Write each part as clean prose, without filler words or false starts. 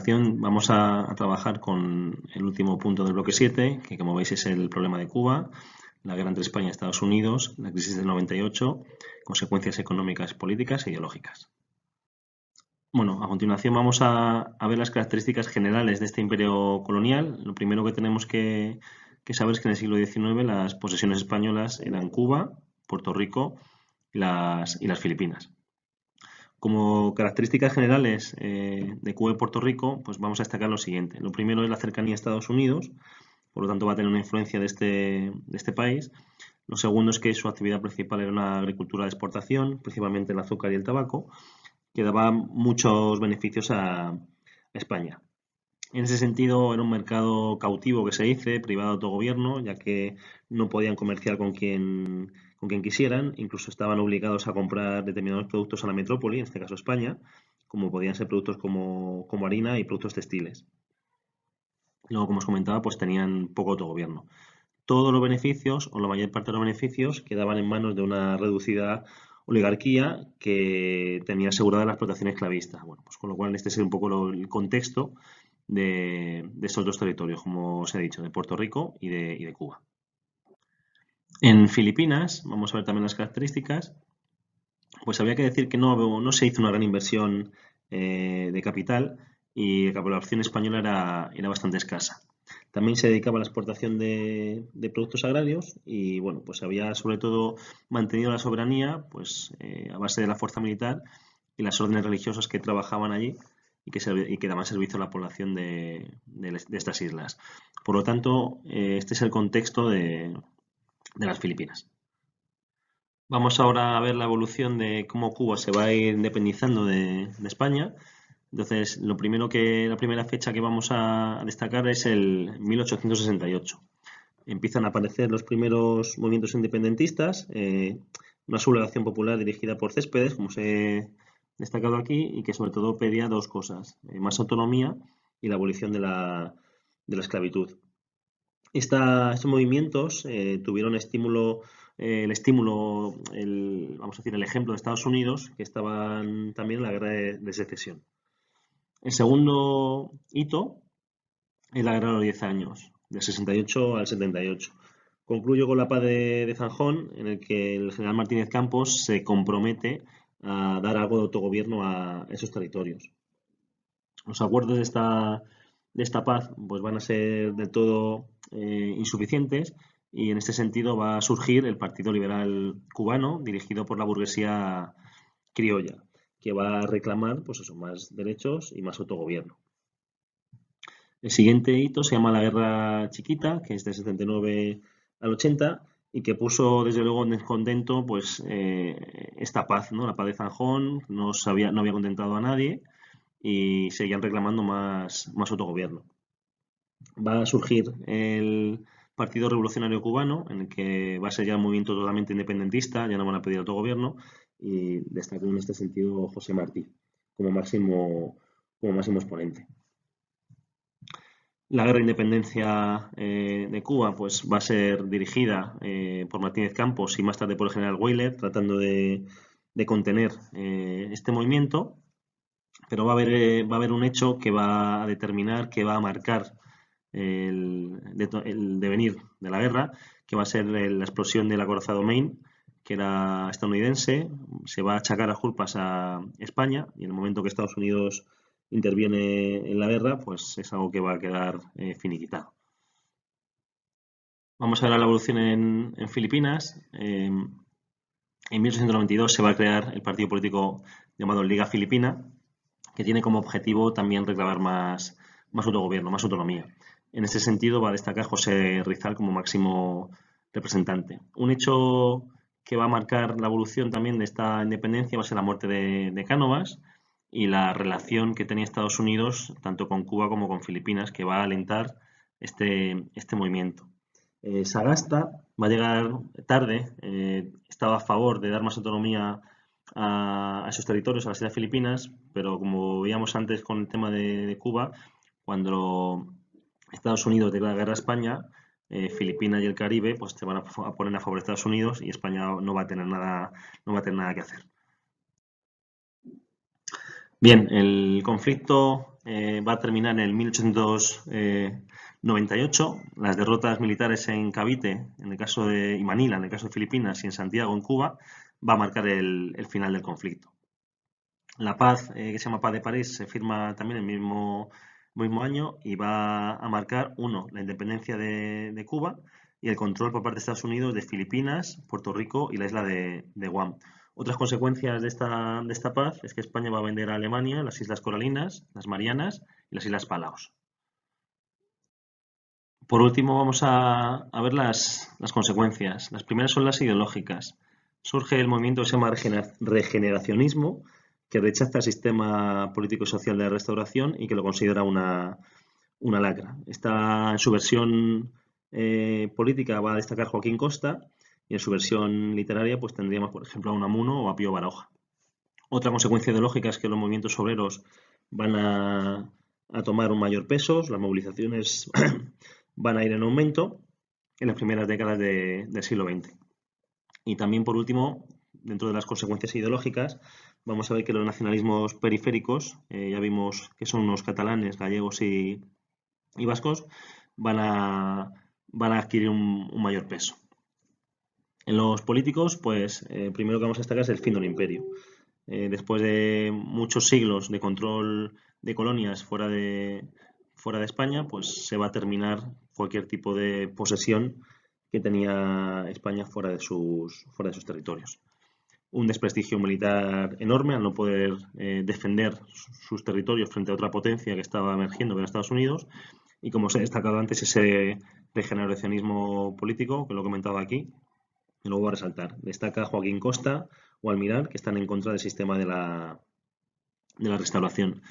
continuación vamos a trabajar con el último punto del bloque 7, que como veis es el problema de Cuba, la guerra entre España y Estados Unidos, la crisis del 98, consecuencias económicas, políticas e ideológicas. Bueno, a continuación vamos a ver las características generales de este imperio colonial. Lo primero que tenemos que saber es que en el siglo XIX las posesiones españolas eran Cuba, Puerto Rico y las Filipinas. Como características generales de Cuba y Puerto Rico, pues vamos a destacar lo siguiente. Lo primero es la cercanía a Estados Unidos, por lo tanto va a tener una influencia de este país. Lo segundo es que su actividad principal era una agricultura de exportación, principalmente el azúcar y el tabaco, que daba muchos beneficios a España. En ese sentido, era un mercado cautivo, que se dice, privado de autogobierno, ya que no podían comerciar con quien quisieran, incluso estaban obligados a comprar determinados productos a la metrópoli, en este caso España, como podían ser productos como harina y productos textiles. Luego, como os comentaba, pues tenían poco autogobierno. Todos los beneficios, o la mayor parte de los beneficios, quedaban en manos de una reducida oligarquía que tenía asegurada la explotación esclavista. Bueno, pues con lo cual este es un poco el contexto de estos dos territorios, como os he dicho, de Puerto Rico y de Cuba. En Filipinas, vamos a ver también las características, pues había que decir que no se hizo una gran inversión de capital y la población española era bastante escasa. También se dedicaba a la exportación de productos agrarios y bueno, pues había sobre todo mantenido la soberanía pues a base de la fuerza militar y las órdenes religiosas que trabajaban allí y que daban servicio a la población de estas islas. Por lo tanto, este es el contexto de las Filipinas. Vamos ahora a ver la evolución de cómo Cuba se va a ir independizando de España. Entonces, la primera fecha que vamos a destacar es el 1868. Empiezan a aparecer los primeros movimientos independentistas, una sublevación popular dirigida por Céspedes, como os he destacado aquí, y que sobre todo pedía dos cosas, más autonomía y la abolición de la esclavitud. Estos movimientos tuvieron el ejemplo de Estados Unidos, que estaban también en la guerra de secesión. El segundo hito es la guerra de los 10 años, del 68 al 78. Concluyo con la paz de Zanjón, en el que el general Martínez Campos se compromete a dar algo de autogobierno a esos territorios. Los acuerdos de esta paz pues van a ser del todo insuficientes y en este sentido va a surgir el Partido Liberal Cubano, dirigido por la burguesía criolla, que va a reclamar pues eso, más derechos y más autogobierno. El siguiente hito se llama la Guerra Chiquita, que es del 79 al 80 y que puso desde luego en descontento pues esta paz, ¿no? La paz de Zanjón no había contentado a nadie y seguían reclamando más autogobierno. Va a surgir el Partido Revolucionario Cubano, en el que va a ser ya un movimiento totalmente independentista, ya no van a pedir autogobierno, y destacó en este sentido José Martí como máximo exponente. La guerra de independencia de Cuba pues va a ser dirigida por Martínez Campos y más tarde por el general Weyler, tratando de contener este movimiento, pero va a haber un hecho que va a determinar, que va a marcar el devenir de la guerra, que va a ser la explosión del acorazado Maine, que era estadounidense. Se va a achacar a culpas a España y en el momento que Estados Unidos interviene en la guerra, pues es algo que va a quedar finiquitado. Vamos a ver la evolución en Filipinas. En 1892 se va a crear el partido político llamado Liga Filipina, que tiene como objetivo también reclamar más autogobierno, más autonomía. En ese sentido va a destacar José Rizal como máximo representante. Un hecho que va a marcar la evolución también de esta independencia va a ser la muerte de Cánovas y la relación que tenía Estados Unidos tanto con Cuba como con Filipinas, que va a alentar este movimiento. Sagasta va a llegar tarde, estaba a favor de dar más autonomía a esos territorios, a las Islas Filipinas, pero como veíamos antes con el tema de Cuba, cuando Estados Unidos declara guerra a España, Filipinas y el Caribe pues se van a poner a favor de Estados Unidos y España no va a tener nada que hacer. Bien, el conflicto va a terminar en el 1898. Las derrotas militares en Cavite, y Manila, en el caso de Filipinas, y en Santiago, en Cuba, va a marcar el final del conflicto. La paz, que se llama Paz de París, se firma también el mismo año y va a marcar, la independencia de Cuba y el control por parte de Estados Unidos de Filipinas, Puerto Rico y la isla de Guam. Otras consecuencias de esta paz es que España va a vender a Alemania las Islas Coralinas, las Marianas y las Islas Palaos. Por último, vamos a ver las consecuencias. Las primeras son las ideológicas. Surge el movimiento que se llama regeneracionismo, que rechaza el sistema político y social de la Restauración y que lo considera una lacra. En su versión política va a destacar Joaquín Costa y en su versión literaria pues tendríamos, por ejemplo, a Unamuno o a Pío Baroja. Otra consecuencia ideológica es que los movimientos obreros van a tomar un mayor peso, las movilizaciones van a ir en aumento en las primeras décadas del siglo XX. Y también, por último, dentro de las consecuencias ideológicas, vamos a ver que los nacionalismos periféricos, ya vimos que son los catalanes, gallegos y vascos, van a adquirir un mayor peso. En los políticos, pues, primero que vamos a destacar es el fin del imperio. Después de muchos siglos de control de colonias fuera de España, pues se va a terminar cualquier tipo de posesión que tenía España fuera de sus territorios. Un desprestigio militar enorme al no poder defender sus territorios frente a otra potencia que estaba emergiendo, que era Estados Unidos, y como se ha destacado antes, ese regeneracionismo político, que lo he comentado aquí, y luego voy a resaltar. Destaca Joaquín Costa o Almiral, que están en contra del sistema de la restauración.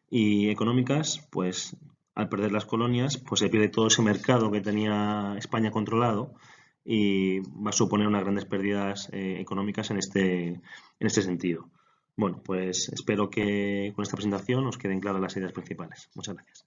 Y económicas, pues al perder las colonias, pues se pierde todo ese mercado que tenía España controlado y va a suponer unas grandes pérdidas económicas en este sentido. Bueno, pues espero que con esta presentación os queden claras las ideas principales. Muchas gracias.